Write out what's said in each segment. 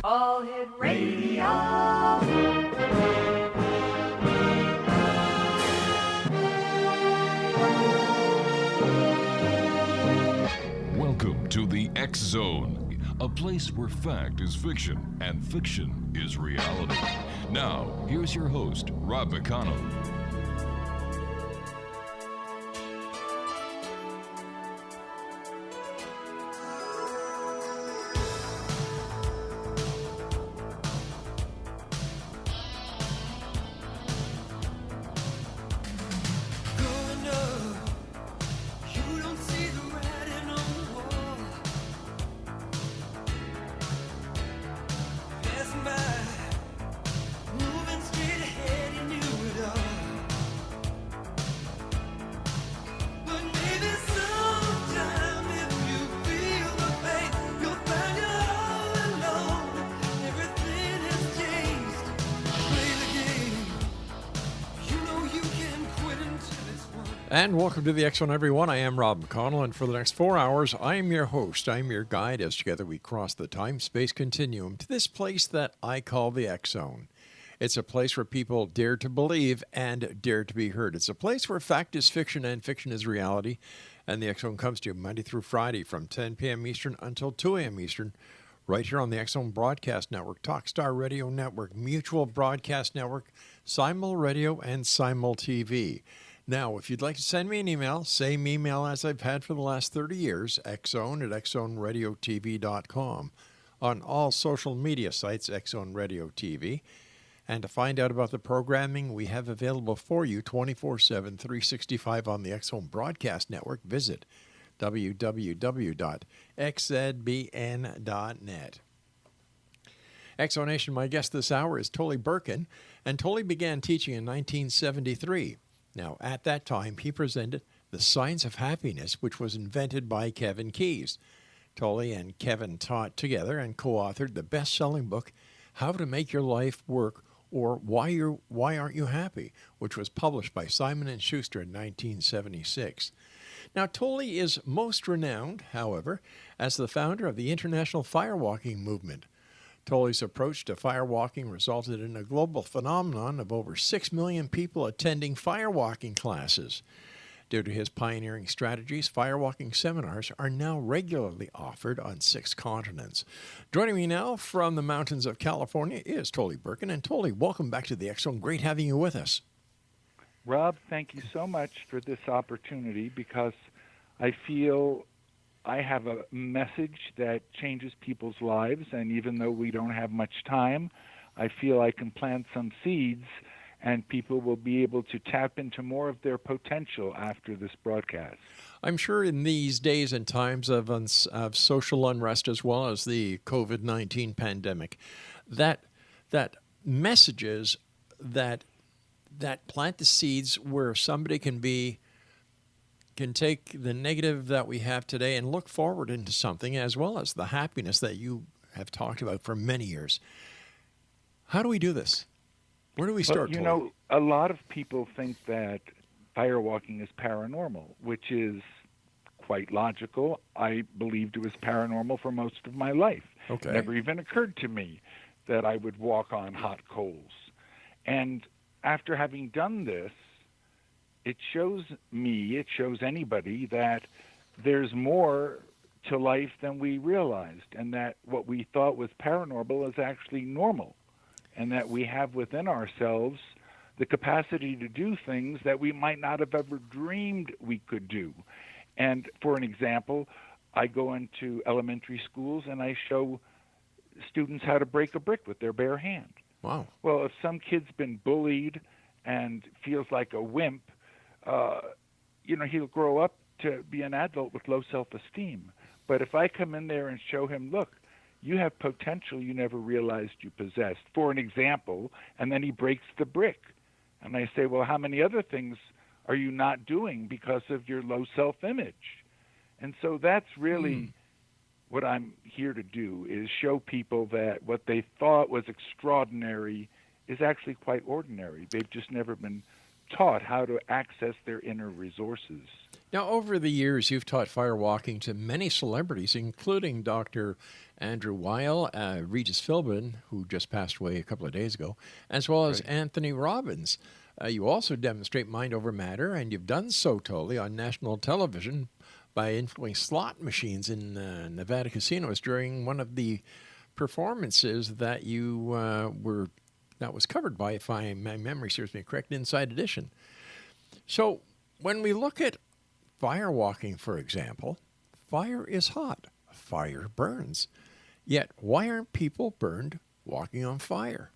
All Hit Radio. Welcome to the X Zone, a place where fact is fiction and fiction is reality. Now, here's your host, Rob McConnell. And welcome to the X Zone, everyone. I am Rob McConnell, and for the next 4 hours, I am your host. I am your guide as together we cross the time-space continuum to this place that I call the X Zone. It's a place where people dare to believe and dare to be heard. It's a place where fact is fiction and fiction is reality. And the X Zone comes to you Monday through Friday from 10 p.m. Eastern until 2 a.m. Eastern, right here on the X Zone Broadcast Network, Talkstar Radio Network, Mutual Broadcast Network, Simul Radio, and Simul TV. Now, if you'd like to send me an email, same email as I've had for the last 30 years, xzone@xzoneradiotv.com. On all social media sites, Xzone Radio TV. And to find out about the programming we have available for you 24/7, 365 on the Xzone Broadcast Network, visit www.xzbn.net. Exonation, my guest this hour is Tolly Burkan, and Tolly began teaching in 1973. Now, at that time, he presented The Science of Happiness, which was invented by Kevin Keyes. Tolly and Kevin taught together and co-authored the best-selling book, How to Make Your Life Work, or Why Aren't You Happy, which was published by Simon & Schuster in 1976. Now, Tolly is most renowned, however, as the founder of the International Firewalking movement. Tolly's approach to firewalking resulted in a global phenomenon of over 6 million people attending firewalking classes. Due to his pioneering strategies, firewalking seminars are now regularly offered on 6 continents. Joining me now from the mountains of California is Tolly Burkan. And Tolly, welcome back to the X Zone. Great having you with us. Rob, thank you so much for this opportunity, because I feel I have a message that changes people's lives, and even though we don't have much time, I feel I can plant some seeds and people will be able to tap into more of their potential after this broadcast. I'm sure in these days and times of social unrest as well as the COVID-19 pandemic, that messages that plant the seeds where somebody can take the negative that we have today and look forward into something, as well as the happiness that you have talked about for many years. How do we do this? Where do we start? Well, you know, a lot of people think that firewalking is paranormal, which is quite logical. I believed it was paranormal for most of my life. Okay. It never even occurred to me that I would walk on hot coals. And after having done this, it shows anybody that there's more to life than we realized, and that what we thought was paranormal is actually normal, and that we have within ourselves the capacity to do things that we might not have ever dreamed we could do. And for an example, I go into elementary schools and I show students how to break a brick with their bare hand. Wow. Well, if some kid's been bullied and feels like a wimp, he'll grow up to be an adult with low self-esteem. But if I come in there and show him, look, you have potential you never realized you possessed, for an example, and then he breaks the brick. And I say, well, how many other things are you not doing because of your low self-image? And so that's really what I'm here to do, is show people that what they thought was extraordinary is actually quite ordinary. They've just never been taught how to access their inner resources. Now, over the years, you've taught firewalking to many celebrities, including Dr. Andrew Weil, Regis Philbin, who just passed away a couple of days ago, as well as Right. Anthony Robbins. You also demonstrate mind over matter, and you've done so, Tolly, on national television by influencing slot machines in Nevada casinos during one of the performances that that was covered by, if my memory serves me correct, Inside Edition. So when we look at firewalking, for example, fire is hot. Fire burns. Yet, why aren't people burned walking on fire?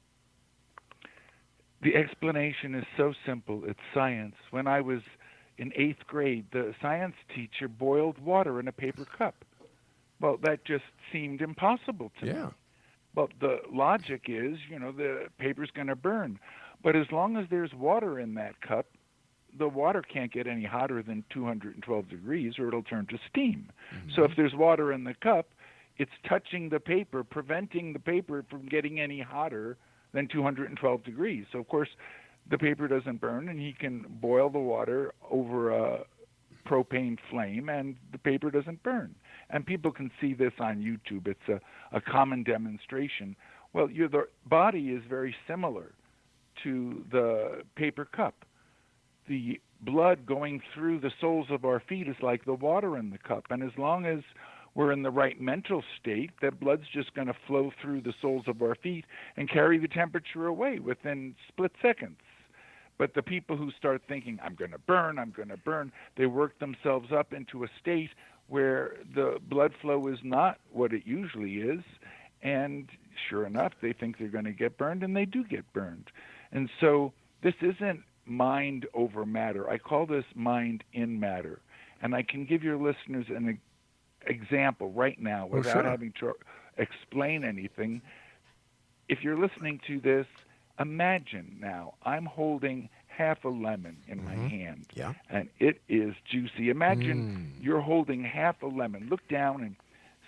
The explanation is so simple. It's science. When I was in 8th grade, the science teacher boiled water in a paper cup. Well, that just seemed impossible to me. Yeah. But the logic is, the paper's going to burn. But as long as there's water in that cup, the water can't get any hotter than 212 degrees or it'll turn to steam. Mm-hmm. So if there's water in the cup, it's touching the paper, preventing the paper from getting any hotter than 212 degrees. So, of course, the paper doesn't burn, and he can boil the water over a propane flame, and the paper doesn't burn. And people can see this on YouTube. It's a common demonstration. Well, the body is very similar to the paper cup. The blood going through the soles of our feet is like the water in the cup. And as long as we're in the right mental state, that blood's just going to flow through the soles of our feet and carry the temperature away within split seconds. But the people who start thinking, I'm going to burn, they work themselves up into a state where the blood flow is not what it usually is. And sure enough, they think they're going to get burned, and they do get burned. And so this isn't mind over matter. I call this mind in matter. And I can give your listeners an example right now without having to explain anything. If you're listening to this, imagine now I'm holding half a lemon in my hand, and it is juicy. Imagine you're holding half a lemon. Look down and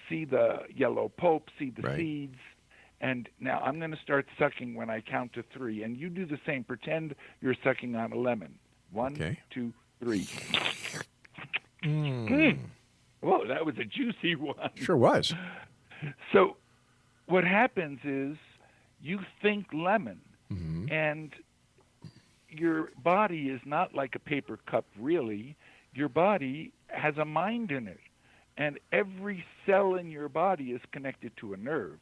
see the yellow pulp, see the seeds. And now I'm going to start sucking when I count to 3, and you do the same. Pretend you're sucking on a lemon. 1, 2, 3. Whoa, that was a juicy one. Sure was. So what happens is you think lemon, and your body is not like a paper cup, really. Your body has a mind in it, and every cell in your body is connected to a nerve.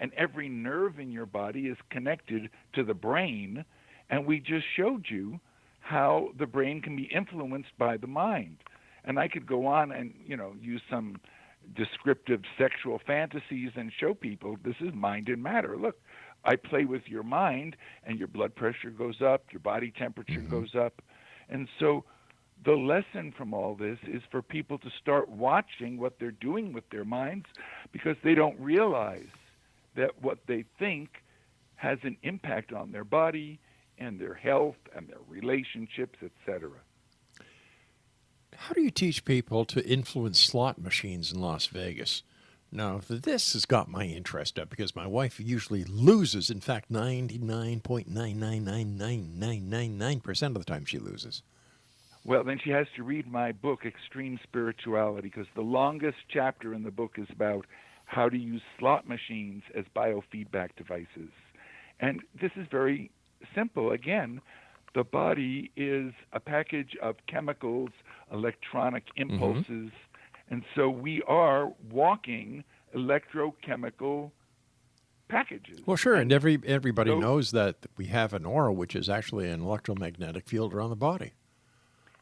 And every nerve in your body is connected to the brain, and we just showed you how the brain can be influenced by the mind. And I could go on and, use some descriptive sexual fantasies and show people this is mind and matter. Look, I play with your mind, and your blood pressure goes up, your body temperature goes up. And so the lesson from all this is for people to start watching what they're doing with their minds, because they don't realize that what they think has an impact on their body and their health and their relationships, etc. How do you teach people to influence slot machines in Las Vegas? Now, this has got my interest up because my wife usually loses. In fact, 99.9999999% of the time she loses. Well, then she has to read my book, Extreme Spirituality, because the longest chapter in the book is about how to use slot machines as biofeedback devices. And this is very simple. Again, the body is a package of chemicals, electronic impulses, and so we are walking electrochemical packages. Well, sure, and everybody knows that we have an aura, which is actually an electromagnetic field around the body.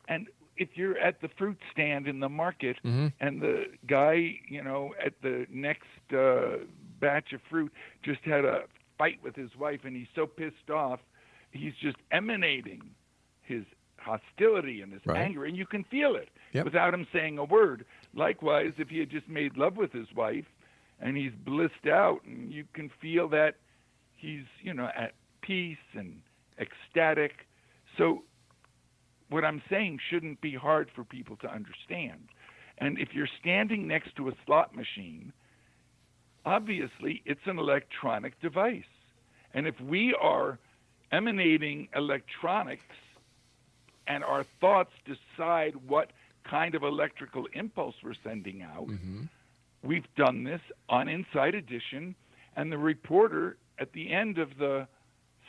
And if you're at the fruit stand in the market and the guy, at the next batch of fruit just had a fight with his wife, and he's so pissed off, he's just emanating his hostility and his anger, and you can feel it without him saying a word. Likewise, if he had just made love with his wife and he's blissed out, and you can feel that he's, at peace and ecstatic. So what I'm saying shouldn't be hard for people to understand. And if you're standing next to a slot machine, obviously it's an electronic device. And if we are emanating electronics and our thoughts decide what kind of electrical impulse we're sending out. Mm-hmm. We've done this on Inside Edition, and the reporter at the end of the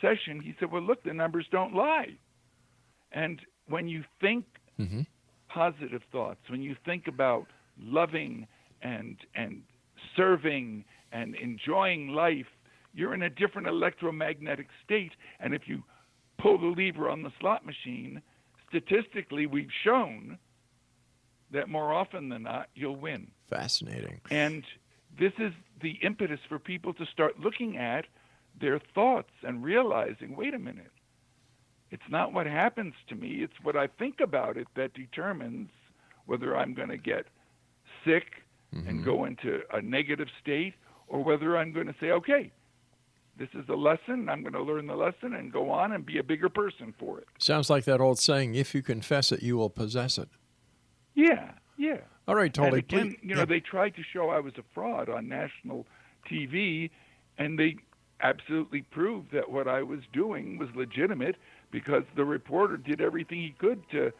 session, he said, well, look, the numbers don't lie. And when you think Mm-hmm. positive thoughts, when you think about loving and serving and enjoying life, you're in a different electromagnetic state. And if you pull the lever on the slot machine, statistically, we've shown that more often than not, you'll win. Fascinating. And this is the impetus for people to start looking at their thoughts and realizing, wait a minute, it's not what happens to me, it's what I think about it that determines whether I'm going to get sick and go into a negative state, or whether I'm going to say, okay, this is a lesson, I'm going to learn the lesson and go on and be a bigger person for it. Sounds like that old saying, if you confess it, you will possess it. Yeah, yeah. All right, Tolly. And again, please. they tried to show I was a fraud on national TV, and they absolutely proved that what I was doing was legitimate, because the reporter did everything he could to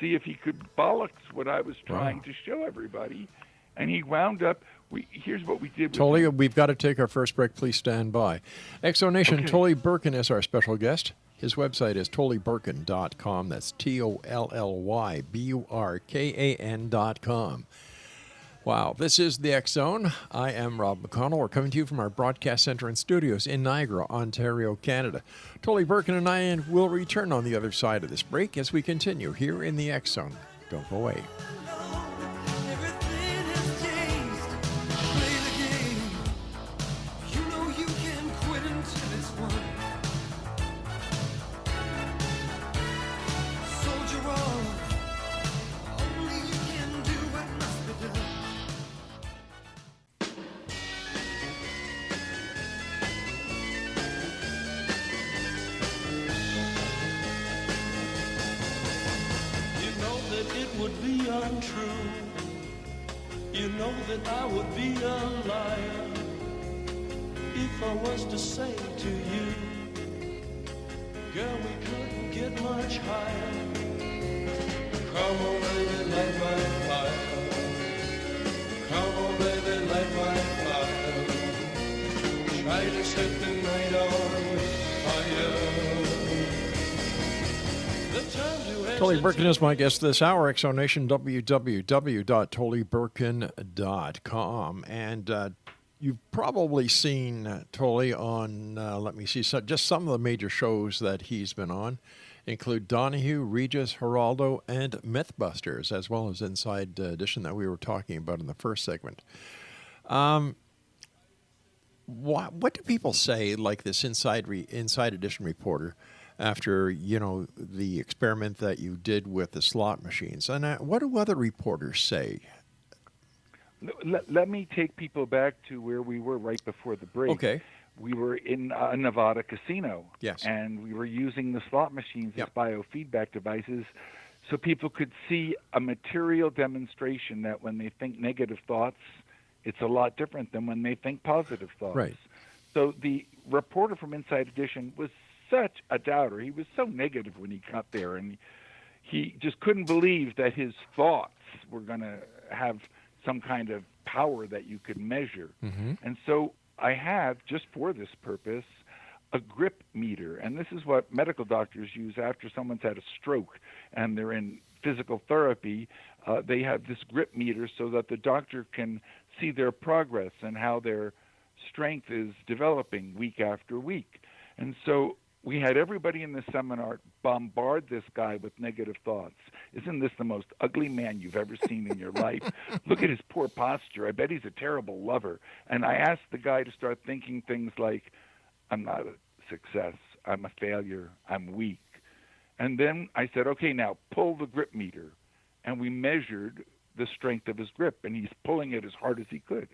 see if he could bollocks what I was trying to show everybody. And he wound up, here's what we did. Tolly, we've got to take our first break. Please stand by. Exonation, Okay. Tolly Burkan is our special guest. His website is tollyburkan.com. That's TOLLYBURKAN.com. Wow, this is the X Zone. I am Rob McConnell. We're coming to you from our broadcast center and studios in Niagara, Ontario, Canada. Tolly Burkan and I will return on the other side of this break as we continue here in the X Zone. Don't go away. Everything has changed. Play the game. You know you can quit until it's won. Soldier on. Only you can do what must be done. You know that it would be untrue. You know that I would be a liar if I was to say to you, girl, we couldn't get much higher. Come on, baby, light my fire. Come on, baby, light my fire. Try to set the night on fire. The time to Tolly Burkan is my guest this hour. Exonation, www.tollyburkan.com. And you've probably seen Tolly on, let me see, just some of the major shows that he's been on include Donahue, Regis, Geraldo, and Mythbusters, as well as Inside Edition that we were talking about in the first segment. What do people say, like this Inside Edition reporter, after, the experiment that you did with the slot machines? And what do other reporters say? Let me take people back to where we were right before the break. Okay. We were in a Nevada casino. Yes. And we were using the slot machines Yep. as biofeedback devices so people could see a material demonstration that when they think negative thoughts, it's a lot different than when they think positive thoughts. Right. So the reporter from Inside Edition was such a doubter. He was so negative when he got there, and he just couldn't believe that his thoughts were going to have some kind of power that you could measure. And so I have, just for this purpose, a grip meter. And this is what medical doctors use after someone's had a stroke and they're in physical therapy. They have this grip meter so that the doctor can see their progress and how their strength is developing week after week. And so we had everybody in the seminar bombard this guy with negative thoughts. Isn't this the most ugly man you've ever seen in your life? Look at his poor posture. I bet he's a terrible lover. And I asked the guy to start thinking things like, I'm not a success. I'm a failure. I'm weak. And then I said, okay, now pull the grip meter. And we measured the strength of his grip, and he's pulling it as hard as he could.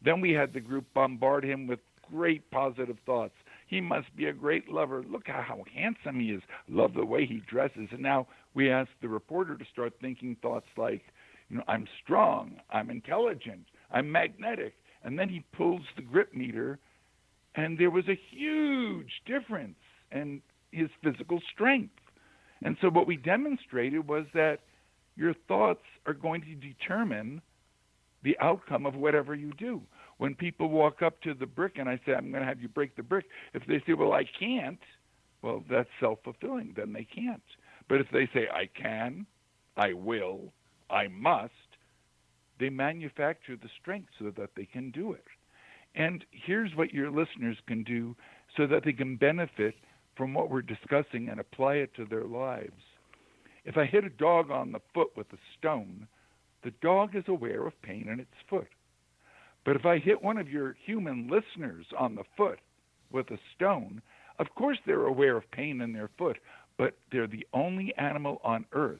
Then we had the group bombard him with great positive thoughts. He must be a great lover. Look how handsome he is. Love the way he dresses. And now we asked the reporter to start thinking thoughts like, I'm strong, I'm intelligent, I'm magnetic. And then he pulls the grip meter, and there was a huge difference in his physical strength. And so what we demonstrated was that your thoughts are going to determine the outcome of whatever you do. When people walk up to the brick and I say, I'm going to have you break the brick, if they say, well, I can't, well, that's self-fulfilling. Then they can't. But if they say, I can, I will, I must, they manufacture the strength so that they can do it. And here's what your listeners can do so that they can benefit from what we're discussing and apply it to their lives. If I hit a dog on the foot with a stone, the dog is aware of pain in its foot. But if I hit one of your human listeners on the foot with a stone, of course they're aware of pain in their foot, but they're the only animal on earth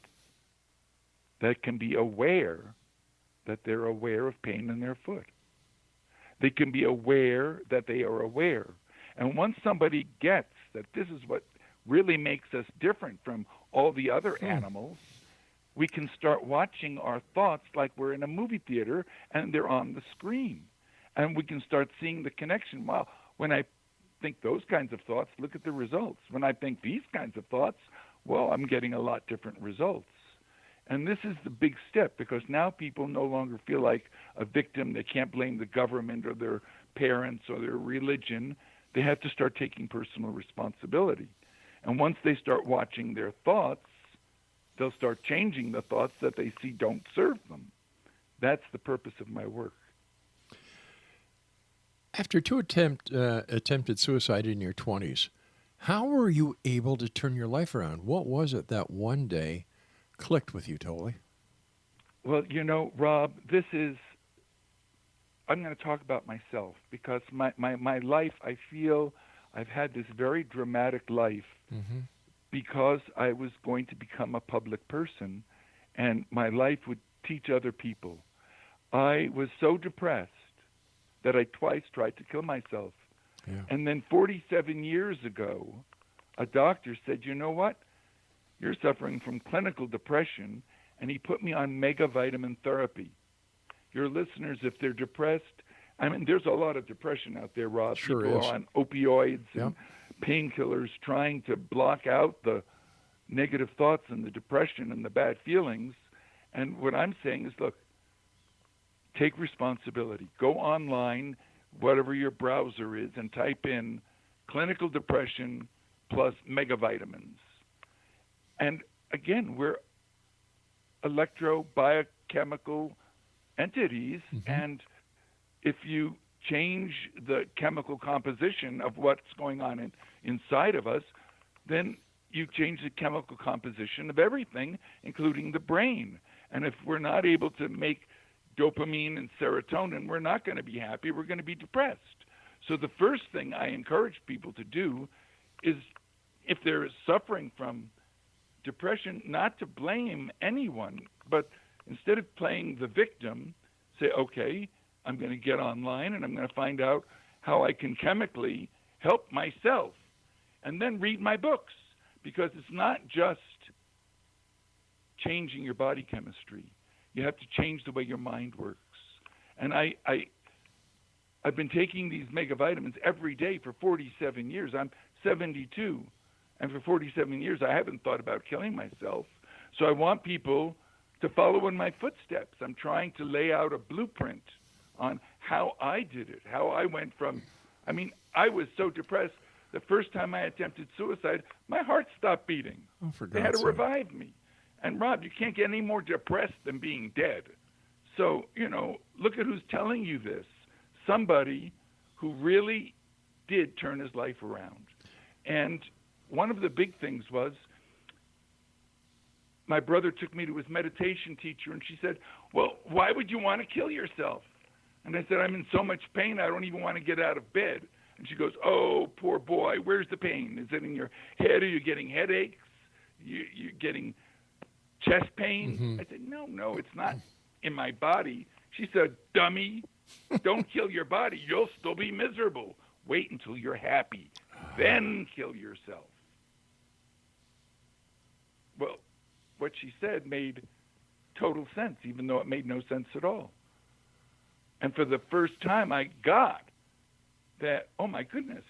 that can be aware that they're aware of pain in their foot. They can be aware that they are aware. And once somebody gets that this is what really makes us different from all the other animals, we can start watching our thoughts like we're in a movie theater and they're on the screen. And we can start seeing the connection. Wow, when I think those kinds of thoughts, look at the results. When I think these kinds of thoughts, well, I'm getting a lot different results. And this is the big step, because now people no longer feel like a victim. They can't blame the government or their parents or their religion. They have to start taking personal responsibility. And once they start watching their thoughts, they'll start changing the thoughts that they see don't serve them. That's the purpose of my work. After two attempted suicide in your 20s, how were you able to turn your life around? What was it that one day clicked with you, Tolly? Well, you know, Rob, I'm going to talk about myself, because my life, I feel I've had this very dramatic life because I was going to become a public person, and my life would teach other people. I was so depressed that I twice tried to kill myself. Yeah. And then 47 years ago, a doctor said, you know what? You're suffering from clinical depression, and he put me on mega vitamin therapy. Your listeners, if they're depressed, I mean, there's a lot of depression out there, Rob. Sure People is. are on opioids and painkillers trying to block out the negative thoughts and the depression and the bad feelings. And what I'm saying is, look, take responsibility. Go online, whatever your browser is, and type in clinical depression plus megavitamins. And again, we're electro-biochemical entities, and if you change the chemical composition of what's going on inside of us, then you change the chemical composition of everything, including the brain. And if we're not able to make dopamine and serotonin, we're not going to be happy. We're going to be depressed. So the first thing I encourage people to do is, if they're suffering from depression, not to blame anyone, but instead of playing the victim, say, okay, I'm going to get online and I'm going to find out how I can chemically help myself, and then read my books, because it's not just changing your body chemistry. You have to change the way your mind works. And I've been taking these mega vitamins every day for 47 years. I'm 72, and for 47 years I haven't thought about killing myself. So I want people to follow in my footsteps. I'm trying to lay out a blueprint on how I did it, how I went from, I was so depressed, the first time I attempted suicide, my heart stopped beating. Oh, for God's They had to sake. revive me. And Rob, you can't get any more depressed than being dead. So, look at who's telling you this. Somebody who really did turn his life around. And one of the big things was, my brother took me to his meditation teacher, and she said, well, why would you want to kill yourself? And I said, I'm in so much pain, I don't even want to get out of bed. And she goes, oh, poor boy, where's the pain? Is it in your head? Are you getting headaches? You getting chest pain? I said, no, it's not in my body. She said, dummy, don't kill your body. You'll still be miserable. Wait until you're happy. Then kill yourself. Well, what she said made total sense, even though it made no sense at all. And for the first time, I got that, oh my goodness,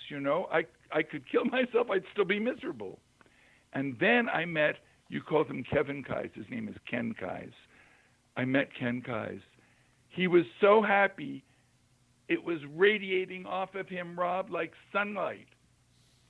I could kill myself, I'd still be miserable. And then I met You called him Kevin Kais. His name is Ken Kais. I met Ken Kais. He was so happy. It was radiating off of him, Rob, like sunlight.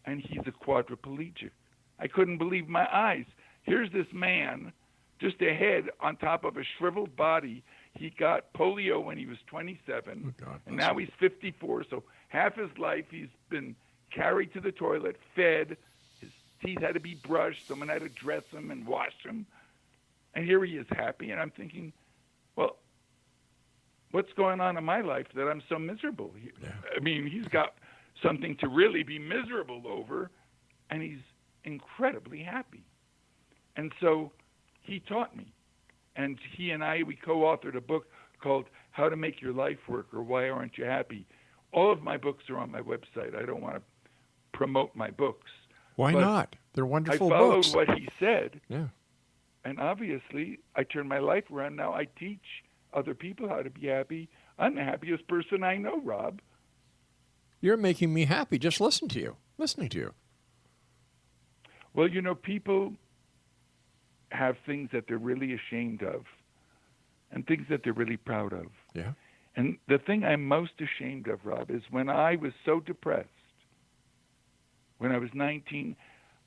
And he's a quadriplegic. I couldn't believe my eyes. Here's this man, just a head on top of a shriveled body. He got polio when he was 27, Oh, God, and now he's 54. So half his life he's been carried to the toilet, fed. His teeth had to be brushed. Someone had to dress him and wash him. And here he is happy. And I'm thinking, well, what's going on in my life that I'm so miserable? Yeah. I mean, he's got something to really be miserable over, and he's incredibly happy. And so he taught me. And he and we co-authored a book called How to Make Your Life Work, or Why Aren't You Happy? All of my books are on my website. I don't want to promote my books. Why But not? They're wonderful I followed books. what he said, Yeah. and obviously I turned my life around. Now I teach other people how to be happy. I'm the happiest person I know, Rob. You're making me happy just listening to you. Well, you know, people have things that they're really ashamed of and things that they're really proud of. Yeah. And the thing I'm most ashamed of, Rob, is when I was so depressed, when I was 19,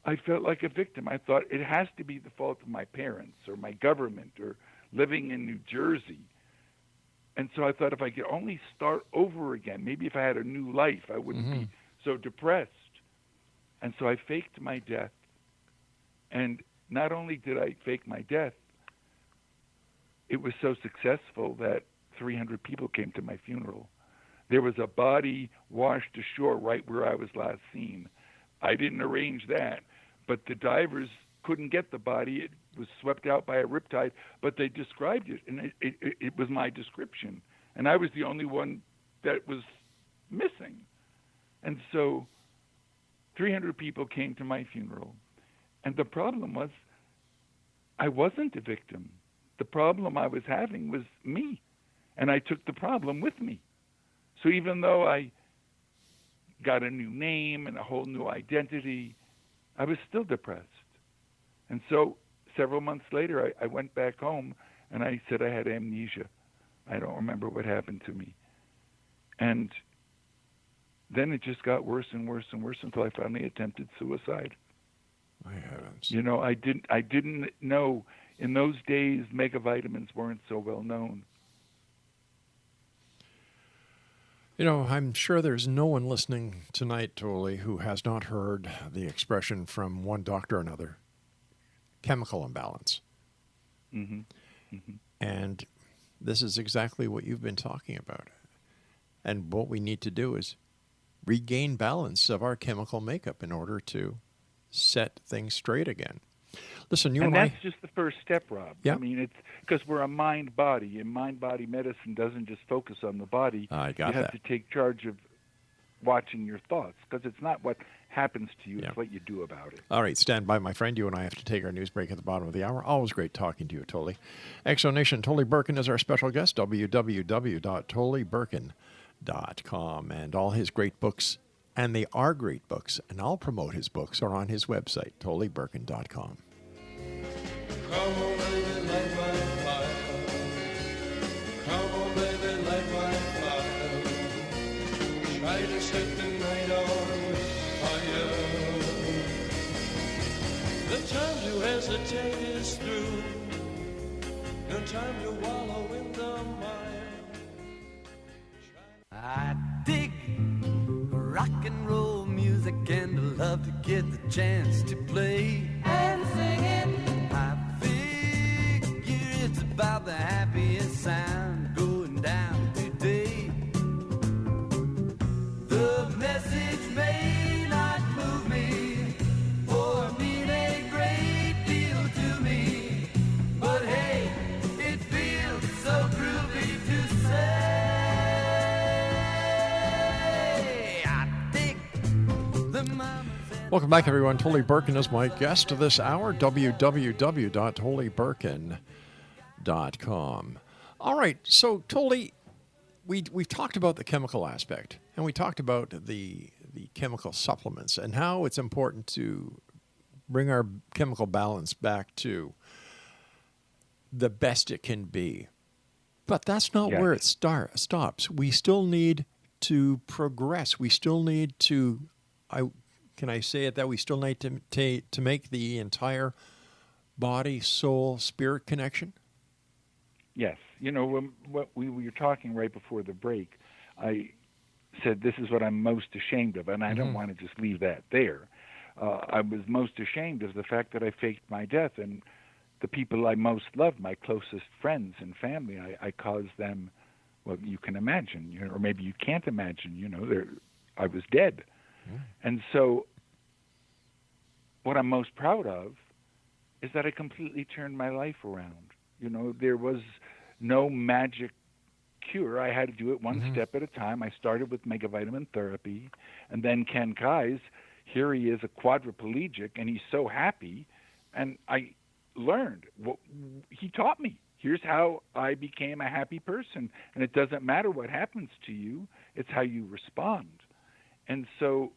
I felt like a victim. I thought it has to be the fault of my parents or my government or living in New Jersey. And so I thought if I could only start over again, maybe if I had a new life, I wouldn't be so depressed. And so I faked my death. And not only did I fake my death, it was so successful that 300 people came to my funeral. There was a body washed ashore right where I was last seen. I didn't arrange that, but the divers couldn't get the body. It was swept out by a riptide, but they described it, and it was my description. And I was the only one that was missing. And so 300 people came to my funeral. And the problem was I wasn't a victim. The problem I was having was me, and I took the problem with me. So even though I got a new name and a whole new identity, I was still depressed. And so several months later, I went back home, and I said I had amnesia. I don't remember what happened to me. And then it just got worse and worse and worse until I finally attempted suicide. My heavens. You know, I didn't know. In those days, megavitamins weren't so well known. You know, I'm sure there's no one listening tonight, Tolly, who has not heard the expression from one doctor or another, chemical imbalance. Mm-hmm. Mm-hmm. And this is exactly what you've been talking about. And what we need to do is regain balance of our chemical makeup in order to set things straight again. Listen, you and that's I... just the first step, Rob. Yeah. I mean, it's because we're a mind-body, and mind-body medicine doesn't just focus on the body. I got You have that. to take charge of watching your thoughts, because it's not what happens to you, Yeah. it's what you do about it. All right, stand by, my friend. You and I have to take our news break at the bottom of the hour. Always great talking to you, Tolly. Exonation, Tolly Burkan is our special guest, www.tollyburkan.com. And all his great books, and they are great books, and I'll promote his books, are on his website, tollyburkan.com. Come on, baby, light my fire. Come on, baby, light my fire. Try to set the night on fire. The time to hesitate is through. No time to wallow in the mire. I dig rock and roll music and love to get the chance to play and sing it. I figure it's about the happiest sound going down today. The message may not move me or mean a great deal to me, but hey, it feels so groovy to say. I dig the mamas and Welcome back, everyone. Tolly Burkan is my guest this hour, www.tollyburkan.com. All right, so Tolly, we've talked about the chemical aspect, and we talked about the chemical supplements and how it's important to bring our chemical balance back to the best it can be. But that's not Yes. where it stops. We still need to progress. We still need to, can I say it that we still need to make the entire body, soul, spirit connection? Yes. You know, what we were talking right before the break, I said this is what I'm most ashamed of, and I don't want to just leave that there. I was most ashamed of the fact that I faked my death, and the people I most loved, my closest friends and family, I caused them, well, you can imagine, you know, or maybe you can't imagine, you know, I was dead. And so what I'm most proud of is that I completely turned my life around. You know, there was no magic cure. I had to do it one step at a time. I started with megavitamin therapy, and then Ken Kai's, here he is a quadriplegic, and he's so happy, and I learned. He taught me. Here's how I became a happy person, and it doesn't matter what happens to you, it's how you respond. And so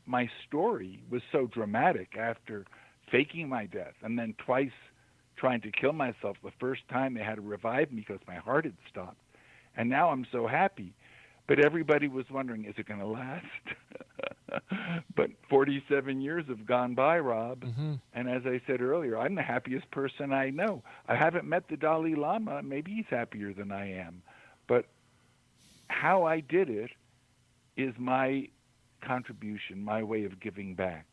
my story was so dramatic after faking my death and then twice trying to kill myself. The first time they had to revive me because my heart had stopped. And now I'm so happy. But everybody was wondering, is it going to last? But 47 years have gone by, Rob. And as I said earlier, I'm the happiest person I know. I haven't met the Dalai Lama. Maybe he's happier than I am. But how I did it is my contribution, my way of giving back.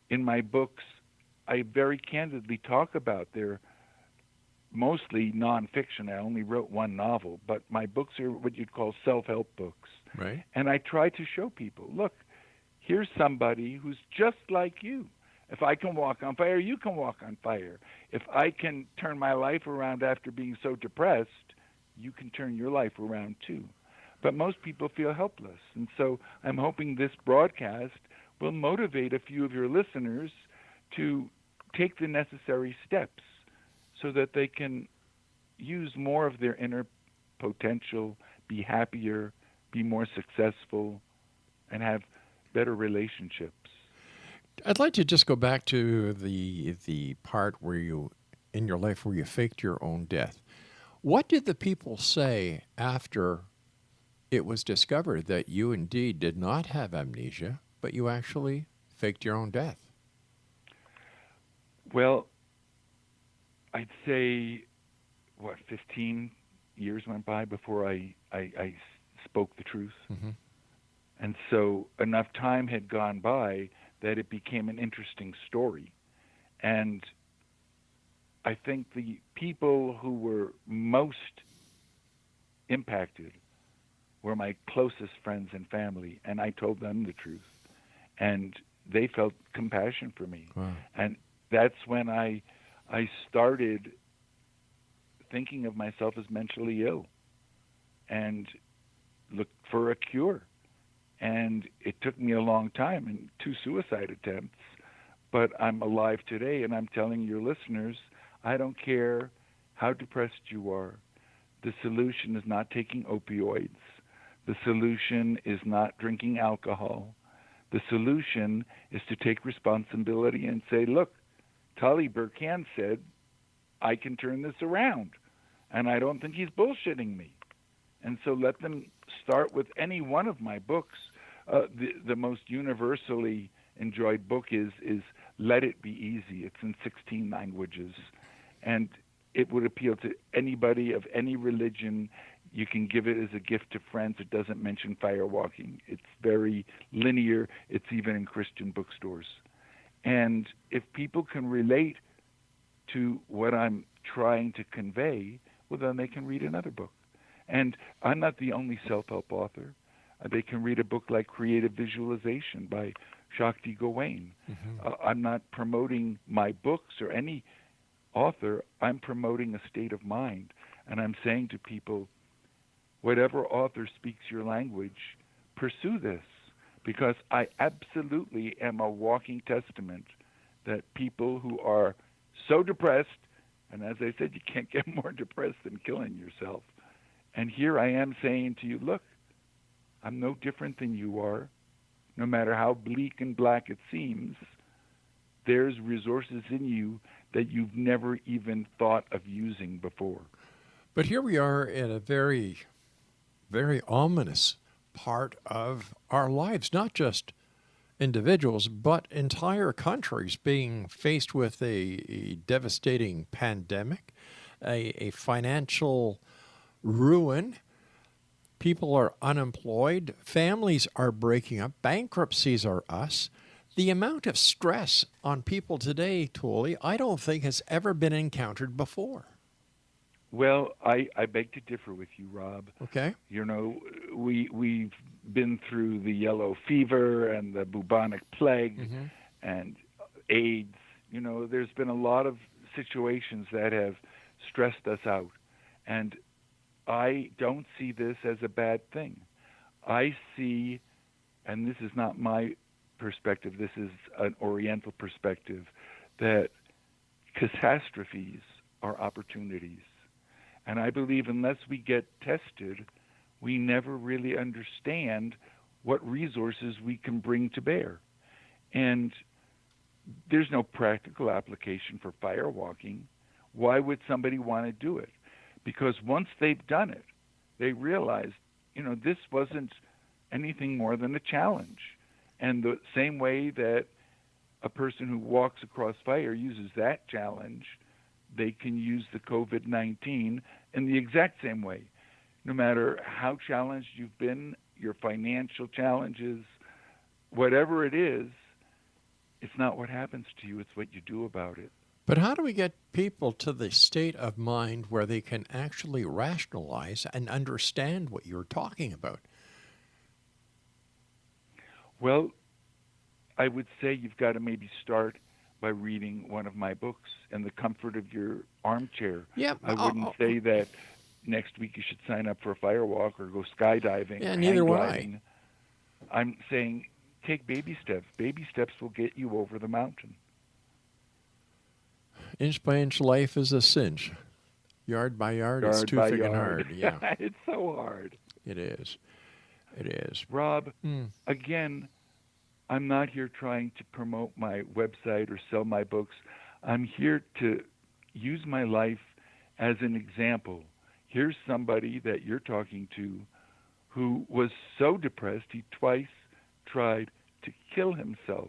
In my books, I very candidly talk about their mostly nonfiction. I only wrote one novel, but my books are what you'd call self-help books. Right. And I try to show people, look, here's somebody who's just like you. If I can walk on fire, you can walk on fire. If I can turn my life around after being so depressed, you can turn your life around too. But most people feel helpless. And so I'm hoping this broadcast will motivate a few of your listeners to take the necessary steps so that they can use more of their inner potential, be happier, be more successful, and have better relationships. I'd like to just go back to the part where you, in your life, where you faked your own death. What did the people say after it was discovered that you indeed did not have amnesia, but you actually faked your own death? Well, I'd say, 15 years went by before I spoke the truth. And so enough time had gone by that it became an interesting story. And I think the people who were most impacted were my closest friends and family, and I told them the truth. And they felt compassion for me. Wow. And that's when I started thinking of myself as mentally ill and looked for a cure. And it took me a long time and 2 suicide attempts, but I'm alive today, and I'm telling your listeners, I don't care how depressed you are. The solution is not taking opioids. The solution is not drinking alcohol. The solution is to take responsibility and say, look, Tolly Burkan said, I can turn this around, and I don't think he's bullshitting me. And so let them start with any one of my books. The most universally enjoyed book is Let It Be Easy. It's in 16 languages, and it would appeal to anybody of any religion. You can give it as a gift to friends. It doesn't mention firewalking. It's very linear. It's even in Christian bookstores. And if people can relate to what I'm trying to convey, well, then they can read another book. And I'm not the only self-help author. They can read a book like Creative Visualization by Shakti Gawain. I'm not promoting my books or any author. I'm promoting a state of mind. And I'm saying to people, whatever author speaks your language, pursue this. Because I absolutely am a walking testament that people who are so depressed, and as I said, you can't get more depressed than killing yourself. And here I am saying to you, look, I'm no different than you are. No matter how bleak and black it seems, there's resources in you that you've never even thought of using before. But here we are in a very, very ominous part of our lives, not just individuals, but entire countries being faced with a devastating pandemic, a financial ruin. People are unemployed. Families are breaking up. Bankruptcies are us. The amount of stress on people today, Tolly, I don't think has ever been encountered before. Well, I beg to differ with you, Rob. Okay. You know, we've been through the yellow fever and the bubonic plague and AIDS. You know, there's been a lot of situations that have stressed us out. And I don't see this as a bad thing. I see, and this is not my perspective, this is an Oriental perspective, that catastrophes are opportunities. And I believe unless we get tested, we never really understand what resources we can bring to bear. And there's no practical application for firewalking. Why would somebody want to do it? Because once they've done it, they realize, you know, this wasn't anything more than a challenge. And the same way that a person who walks across fire uses that challenge, they can use the COVID-19 in the exact same way. No matter how challenged you've been, your financial challenges, whatever it is, it's not what happens to you, it's what you do about it. But how do we get people to the state of mind where they can actually rationalize and understand what you're talking about? Well, I would say you've got to maybe start by reading one of my books in the comfort of your armchair. Yep. I wouldn't say that next week you should sign up for a firewalk or go skydiving or neither would hang-gliding. I'm saying take baby steps. Baby steps will get you over the mountain. Inch by inch life is a cinch. Yard by yard, it's too friggin' hard. Yeah. It's so hard. It is. It is. Rob, again, I'm not here trying to promote my website or sell my books. I'm here to use my life as an example. Here's somebody that you're talking to who was so depressed he twice tried to kill himself.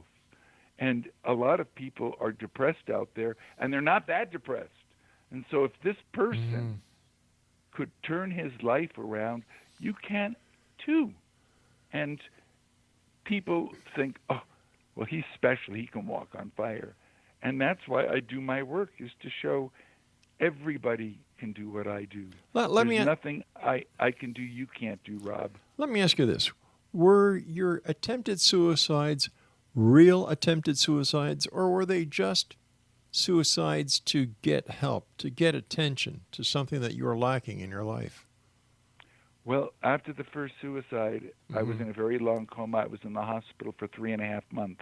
And a lot of people are depressed out there, and they're not that depressed. And so if this person could turn his life around, you can too. And people think, oh, well, he's special. He can walk on fire. And that's why I do my work, is to show everybody can do what I do. There's nothing I can do you can't do, Rob. Let me ask you this. Were your attempted suicides real attempted suicides, or were they just suicides to get help, to get attention to something that you were lacking in your life? Well, after the first suicide, I was in a very long coma. I was in the hospital for 3.5 months.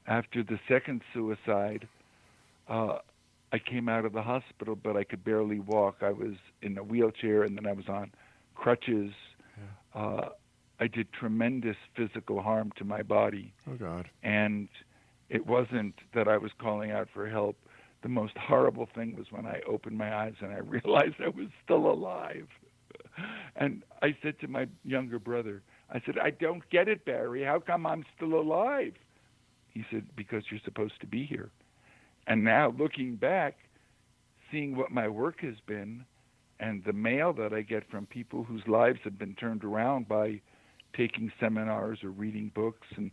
After the second suicide, I came out of the hospital, but I could barely walk. I was in a wheelchair, and then I was on crutches. Yeah. I did tremendous physical harm to my body. Oh, God. And it wasn't that I was calling out for help. The most horrible thing was when I opened my eyes and I realized I was still alive. And I said to my younger brother, I said, I don't get it, Barry. How come I'm still alive? He said, because you're supposed to be here. And now, looking back, seeing what my work has been and the mail that I get from people whose lives have been turned around by taking seminars or reading books, and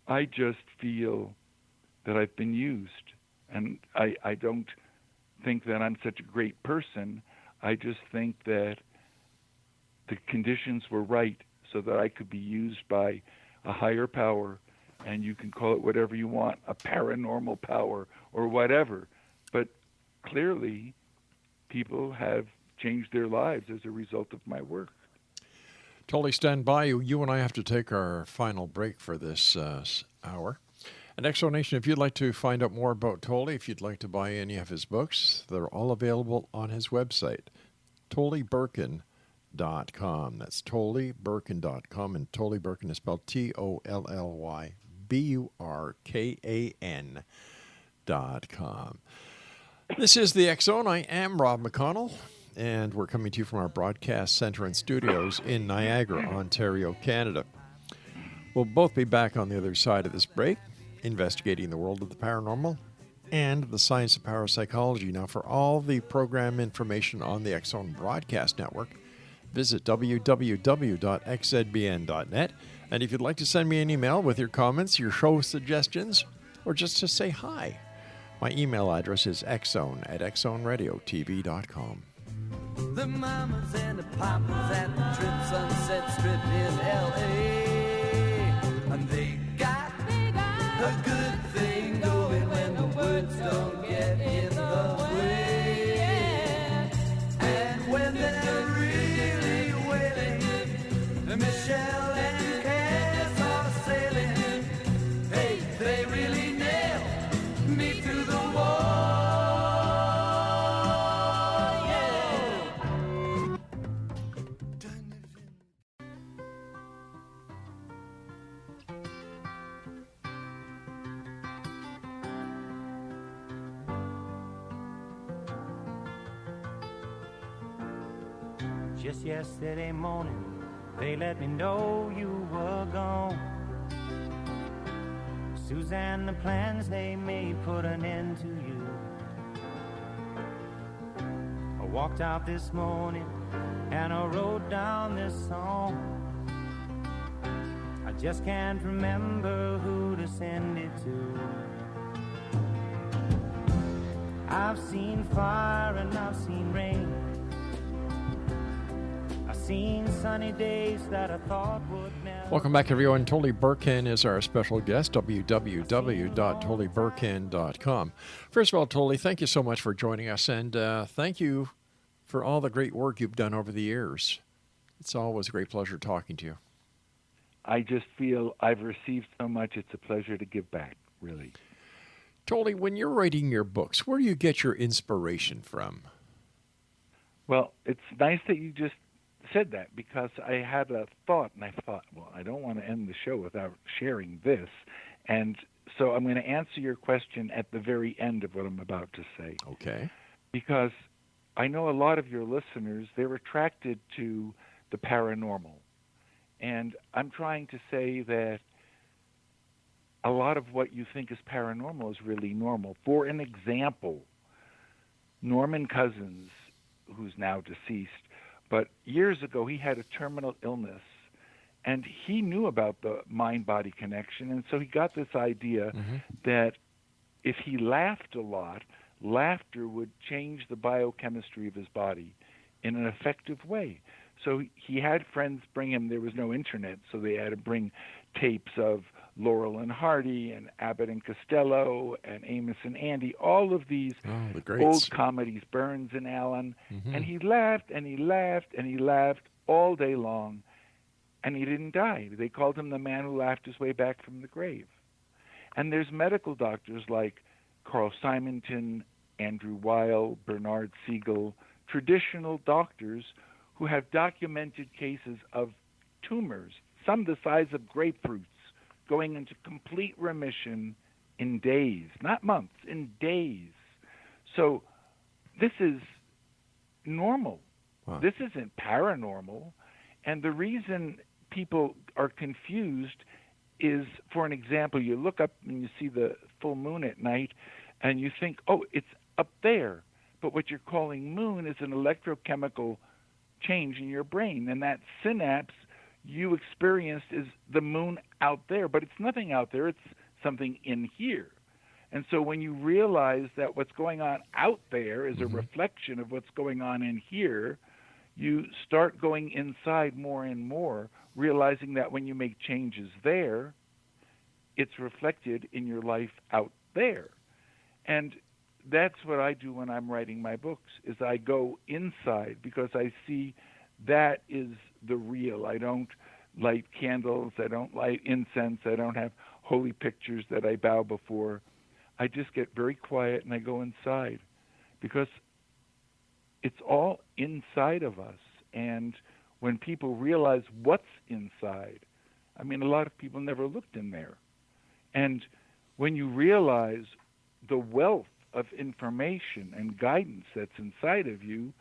I just feel that I've been used. And I don't think that I'm such a great person. I just think that the conditions were right so that I could be used by a higher power, and you can call it whatever you want, a paranormal power or whatever. But clearly, people have changed their lives as a result of my work. Tolly, stand by. You and I have to take our final break for this hour. And Exonation, if you'd like to find out more about Tolly, if you'd like to buy any of his books, they're all available on his website, TollyBurkan.com. That's TollyBurkan.com, and Tolly Burkan is spelled Tollyburkan. BURKAN.com. This is the X Zone. I am Rob McConnell, and we're coming to you from our broadcast center and studios in Niagara, Ontario, Canada. We'll both be back on the other side of this break, investigating the world of the paranormal and the science of parapsychology. Now, for all the program information on the X Zone Broadcast Network, visit www.xzbn.net. And if you'd like to send me an email with your comments, your show suggestions, or just to say hi, my email address is xzone@xzoneradiotv.com. The mamas and the papas at the Trip Sunset Strip in L.A. And they got a good thing going when the words don't get in the way. And when they're really wailing, Michelle and Cass are sailing. Hey, they really nail me to the wall. Just yesterday morning, they let me know you were gone. Suzanne, the plans they made put an end to you. I walked out this morning and I wrote down this song. I just can't remember who to send it to. I've seen fire and I've seen rain. Seen sunny days that I thought would never. Welcome back, everyone. Tolly Burkan is our special guest, www.tollyburkan.com. First of all, Tolly, thank you so much for joining us, and thank you for all the great work you've done over the years. It's always a great pleasure talking to you. I just feel I've received so much, it's a pleasure to give back, really. Tolly, when you're writing your books, where do you get your inspiration from? Well, it's nice that you just said that, because I had a thought, and I thought, well, I don't want to end the show without sharing this. And so I'm going to answer your question at the very end of what I'm about to say. Okay. Because I know a lot of your listeners, they're attracted to the paranormal. And I'm trying to say that a lot of what you think is paranormal is really normal. For an example, Norman Cousins, who's now deceased, but years ago, he had a terminal illness, and he knew about the mind-body connection, and so he got this idea that if he laughed a lot, laughter would change the biochemistry of his body in an effective way. So he had friends bring him, there was no internet, so they had to bring tapes of Laurel and Hardy and Abbott and Costello and Amos and Andy, all of these old comedies, Burns and Allen. And he laughed and he laughed and he laughed all day long, and he didn't die. They called him the man who laughed his way back from the grave. And there's medical doctors like Carl Simonton, Andrew Weil, Bernard Siegel, traditional doctors who have documented cases of tumors, some the size of grapefruits, going into complete remission in days, not months, in days. So this is normal. Wow. This isn't paranormal. And the reason people are confused is, for an example, you look up and you see the full moon at night and you think, oh, it's up there. But what you're calling moon is an electrochemical change in your brain. And that synapse you experienced is the moon out there, but it's nothing out there, it's something in here. And so when you realize that what's going on out there is a reflection of what's going on in here, you start going inside more and more, realizing that when you make changes there, it's reflected in your life out there. And that's what I do when I'm writing my books, is I go inside, because I see that is the real. I don't light candles. I don't light incense. I don't have holy pictures that I bow before. I just get very quiet and I go inside, because it's all inside of us. And when people realize what's inside, I mean, a lot of people never looked in there. And when you realize the wealth of information and guidance that's inside of you,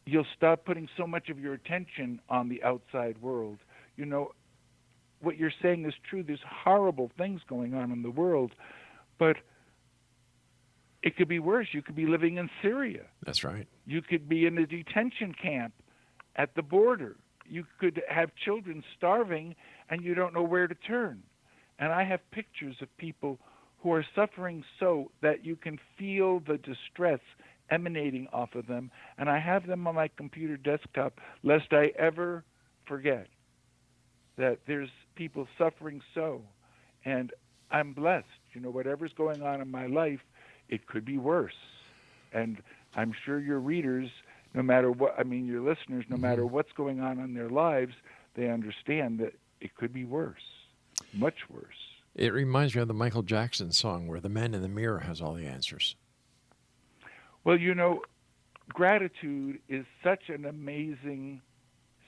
you'll stop putting so much of your attention on the outside world. You know, what you're saying is true. There's horrible things going on in the world, but it could be worse. You could be living in Syria. That's right. You could be in a detention camp at the border. You could have children starving, and you don't know where to turn. And I have pictures of people who are suffering so that you can feel the distress emanating off of them. And I have them on my computer desktop, lest I ever forget that there's people suffering so. And I'm blessed. You know, whatever's going on in my life, it could be worse. And I'm sure your readers, no matter what, I mean, your listeners, no matter what's going on in their lives, they understand that it could be worse, much worse. It reminds me of the Michael Jackson song where the man in the mirror has all the answers. Well, you know, gratitude is such an amazing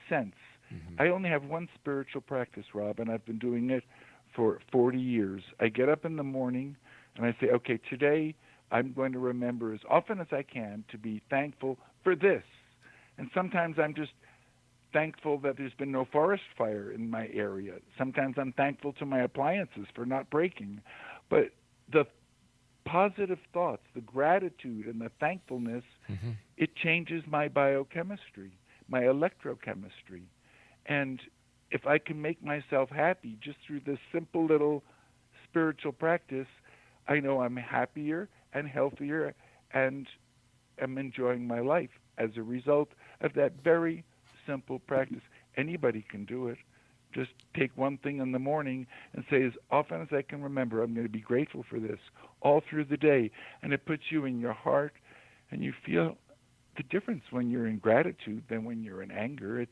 sense. I only have one spiritual practice, Rob, and I've been doing it for 40 years. I get up in the morning and I say, okay, today I'm going to remember as often as I can to be thankful for this. And sometimes I'm just thankful that there's been no forest fire in my area. Sometimes I'm thankful to my appliances for not breaking. But the positive thoughts, the gratitude and the thankfulness, it changes my biochemistry, my electrochemistry. And if I can make myself happy just through this simple little spiritual practice, I know I'm happier and healthier and am enjoying my life as a result of that very simple practice. Anybody can do it. Just take one thing in the morning and say, as often as I can remember, I'm going to be grateful for this all through the day. And it puts you in your heart, and you feel the difference when you're in gratitude than when you're in anger. It's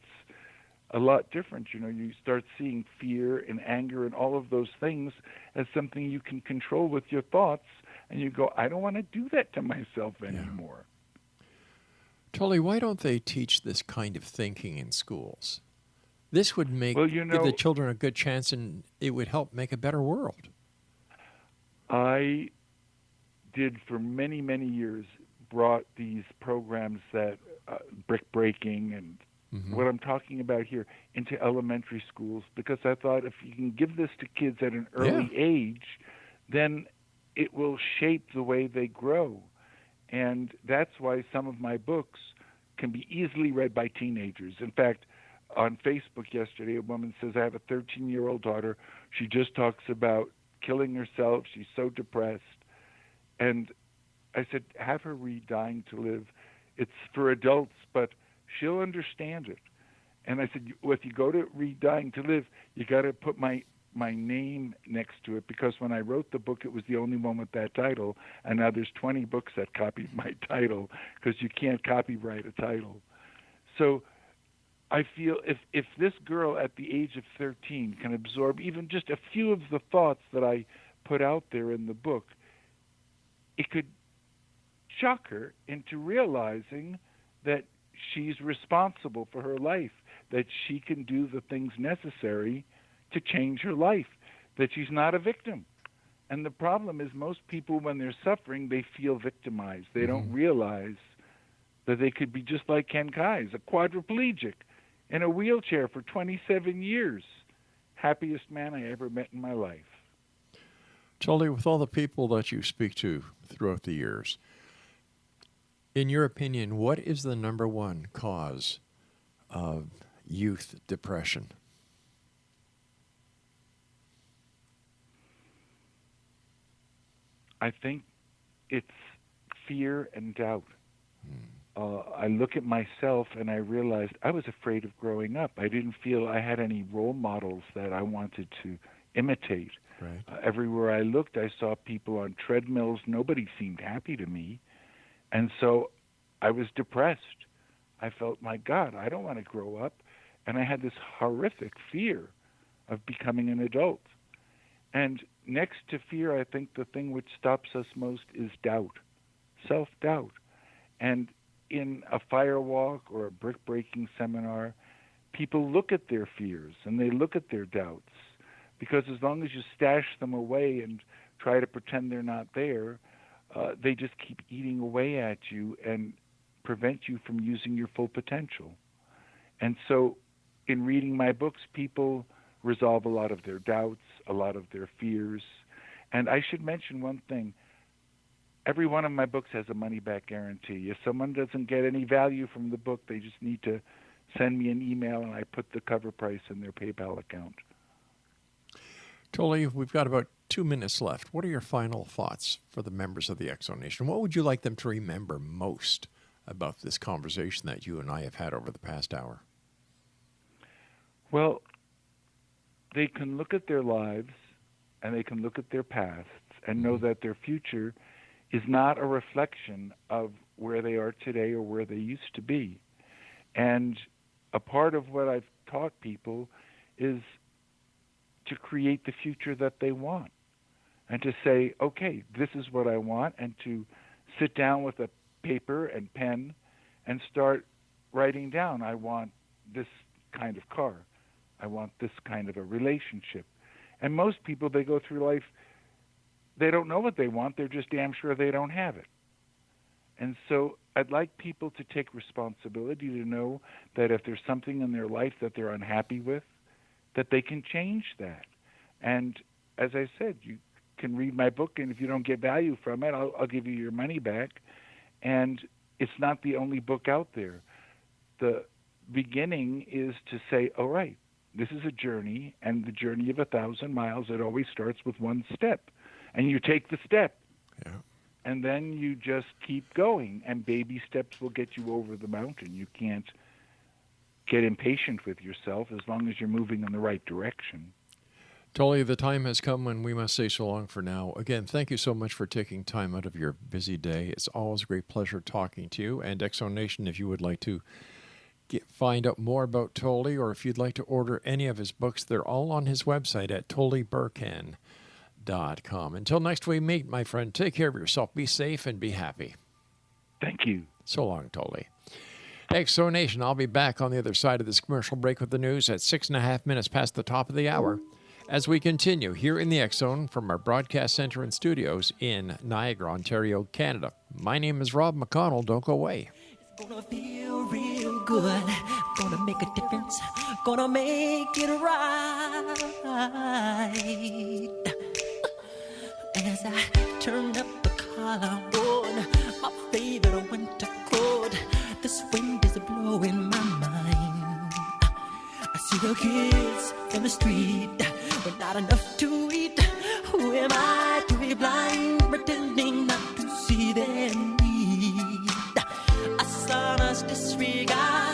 a lot different. You know, you start seeing fear and anger and all of those things as something you can control with your thoughts, and you go, I don't want to do that to myself anymore. Tolly, why don't they teach this kind of thinking in schools? This would make give the children a good chance, and it would help make a better world. I did for many, many years, brought these programs that brick breaking and what I'm talking about here into elementary schools, because I thought if you can give this to kids at an early age, then it will shape the way they grow. And that's why some of my books can be easily read by teenagers. In fact, on Facebook yesterday, a woman says, I have a 13-year-old daughter. She just talks about killing herself. She's so depressed. And I said, have her read Dying to Live. It's for adults, but she'll understand it. And I said, well, if you go to read Dying to Live, you got to put my name next to it, because when I wrote the book, it was the only one with that title. And now there's 20 books that copied my title, because you can't copyright a title. So I feel if this girl at the age of 13 can absorb even just a few of the thoughts that I put out there in the book, it could shock her into realizing that she's responsible for her life, that she can do the things necessary to change her life, that she's not a victim. And the problem is most people, when they're suffering, they feel victimized. They don't realize that they could be just like Ken Kai's, a quadriplegic in a wheelchair for 27 years. Happiest man I ever met in my life. Tolly, with all the people that you speak to throughout the years, in your opinion, what is the number one cause of youth depression? I think it's fear and doubt. I look at myself and I realized I was afraid of growing up. I didn't feel I had any role models that I wanted to imitate. Right. Everywhere I looked, I saw people on treadmills. Nobody seemed happy to me. And so I was depressed. I felt, my God, I don't want to grow up. And I had this horrific fear of becoming an adult. And next to fear, I think the thing which stops us most is doubt, self-doubt. And in a firewalk or a brick-breaking seminar, people look at their fears and they look at their doubts, Because as long as you stash them away and try to pretend they're not there, they just keep eating away at you and prevent you from using your full potential. And so in reading my books, people resolve a lot of their doubts, a lot of their fears. And I should mention one thing. Every one of my books has a money-back guarantee. If someone doesn't get any value from the book, they just need to send me an email, and I put the cover price in their PayPal account. Tolly, we've got about 2 minutes left. What are your final thoughts for the members of the Exo Nation? What would you like them to remember most about this conversation that you and I have had over the past hour? Well, they can look at their lives and they can look at their pasts and know that their future is not a reflection of where they are today or where they used to be. And a part of what I've taught people is to create the future that they want and to say, okay, this is what I want, and to sit down with a paper and pen and start writing down, I want this kind of car. I want this kind of a relationship. And most people, they go through life, they don't know what they want. They're just damn sure they don't have it. And so I'd like people to take responsibility to know that if there's something in their life that they're unhappy with, that they can change that. And as I said, you can read my book, and if you don't get value from it, I'll give you your money back. And it's not the only book out there. The beginning is to say, all right, this is a journey, and the journey of 1,000 miles, it always starts with one step. And you take the step. Yeah. And then you just keep going, and baby steps will get you over the mountain. You can't get impatient with yourself as long as you're moving in the right direction. Tolly, the time has come when we must say so long for now. Again, thank you so much for taking time out of your busy day. It's always a great pleasure talking to you. And Exo Nation, if you would like to find out more about Tolly, or if you'd like to order any of his books, they're all on his website at tollyburkan.com. Until next we meet, my friend, take care of yourself, be safe, and be happy. Thank you. So long, Tolly. Exo Nation, I'll be back on the other side of this commercial break with the news at 6.5 minutes past the top of the hour as we continue here in the X Zone from our broadcast center and studios in Niagara, Ontario, Canada. My name is Rob McConnell. Don't go away. It's gonna feel real good, gonna make a difference, gonna make it right. As I turn up the collar on my favorite winter coat, this wind is blowing my mind. I see the kids in the street with not enough to eat. Who am I to be blind, pretending not to see their need? A son's disregard